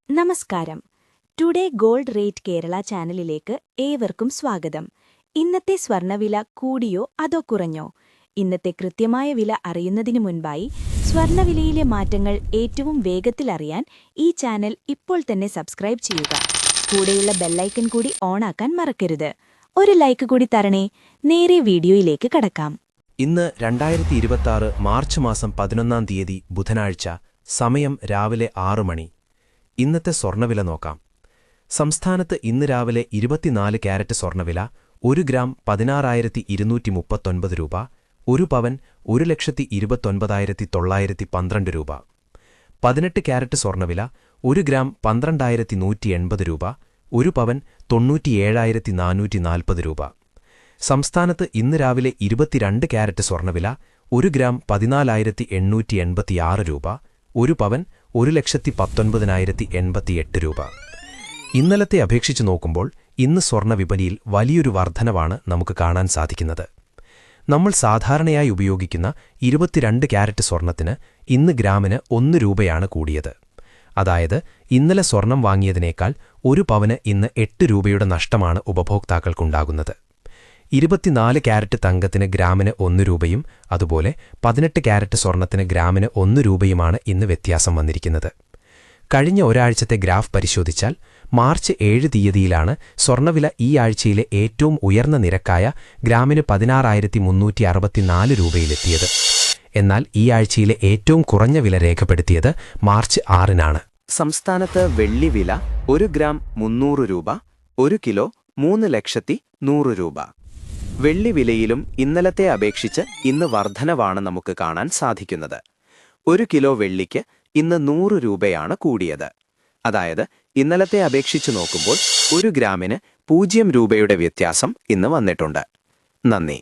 നമസ്കാരം. Today gold rate Kerala ചാനലിലേക്ക് ഏവർക്കും സ്വാഗതം. ഇന്നത്തെ സ്വർണ്ണവില കൂടിയോ അതോ കുറഞ്ഞോ? ഇന്നത്തെ കൃത്യമായ വില അറിയുന്നതിനു മുൻപായി സ്വർണ്ണവിലയിലെ മാറ്റങ്ങൾ ഏറ്റവും വേഗത്തിൽ അറിയാൻ ഈ ചാനൽ ഇപ്പോൾ തന്നെ സബ്സ്ക്രൈബ് ചെയ്യുക. കൂടെയുള്ള ബെല്ലൈക്കൺ കൂടി ഓണാക്കാൻ മറക്കരുത്. ഒരു ലൈക്ക് കൂടി തരണേ. നേരെ വീഡിയോയിലേക്ക് കടക്കാം. ഇന്ന് 2026 മാർച്ച് മാസം 11-ാം തീയതി ബുധനാഴ്ച. സമയം രാവിലെ 6 മണി. ഇന്നത്തെ സ്വർണ്ണവില നോക്കാം. സംസ്ഥാനത്ത് ഇന്ന് രാവിലെ 24 ക്യാരറ്റ് സ്വർണ്ണവില 1 ഗ്രാം 16,239 രൂപ, 1 പവൻ 1,29,912 രൂപ. 18 ക്യാരറ്റ് സ്വർണ്ണവില 1 ഗ്രാം 12,180 രൂപ, 1 പവൻ 97,440 രൂപ. സംസ്ഥാനത്ത് ഇന്ന് രാവിലെ 22 ക്യാരറ്റ് സ്വർണ്ണവില 1 ഗ്രാം 14,886 രൂപ, 1 പവൻ 1,19,088 രൂപ. ഇന്നലത്തെ അപേക്ഷിച്ച് നോക്കുമ്പോൾ ഇന്ന് സ്വർണ്ണ വിപണിയിൽ വലിയൊരു വർധനവാണ് നമുക്ക് കാണാൻ സാധിക്കുന്നത്. നമ്മൾ സാധാരണയായി ഉപയോഗിക്കുന്ന 22 ക്യാരറ്റ് സ്വർണ്ണത്തിന് ഇന്ന് ഗ്രാമിന് 1 രൂപയാണ് കൂടിയത്. അതായത് ഇന്നലെ സ്വർണം വാങ്ങിയതിനേക്കാൾ 1 പവന് ഇന്ന് 8 രൂപയുടെ നഷ്ടമാണ് ഉപഭോക്താക്കൾക്കുണ്ടാകുന്നത്. 24 ക്യാരറ്റ് തങ്കത്തിന് ഗ്രാമിന് 1 രൂപയും അതുപോലെ 18 ക്യാരറ്റ് സ്വർണ്ണത്തിന് ഗ്രാമിന് 1 രൂപയുമാണ് ഇന്ന് വ്യത്യാസം വന്നിരിക്കുന്നത്. കഴിഞ്ഞ ഒരാഴ്ചത്തെ ഗ്രാഫ് പരിശോധിച്ചാൽ മാർച്ച് 7 തീയതിയിലാണ് സ്വർണ്ണവില ഈ ആഴ്ചയിലെ ഏറ്റവും ഉയർന്ന നിരക്കായ ഗ്രാമിന് 16,364 രൂപയിലെത്തിയത്. എന്നാൽ ഈ ആഴ്ചയിലെ ഏറ്റവും കുറഞ്ഞ വില രേഖപ്പെടുത്തിയത് മാർച്ച് 6-നാണ്. സംസ്ഥാനത്ത് വെള്ളി വില 1 ഗ്രാം 300 രൂപ, 1 കിലോ 3,100,000 രൂപ. വെള്ളി വിലയിലും ഇന്നലത്തെ അപേക്ഷിച്ച് ഇന്ന് വർധനവാണ് നമുക്ക് കാണാൻ സാധിക്കുന്നത്. 1 കിലോ വെള്ളിക്ക് ഇന്ന് 100 രൂപയാണ് കൂടിയത്. അതായത് ഇന്നലത്തെ അപേക്ഷിച്ച് നോക്കുമ്പോൾ 1 ഗ്രാമിന് 0 രൂപയുടെ വ്യത്യാസം ഇന്ന് വന്നിട്ടുണ്ട്. നന്ദി.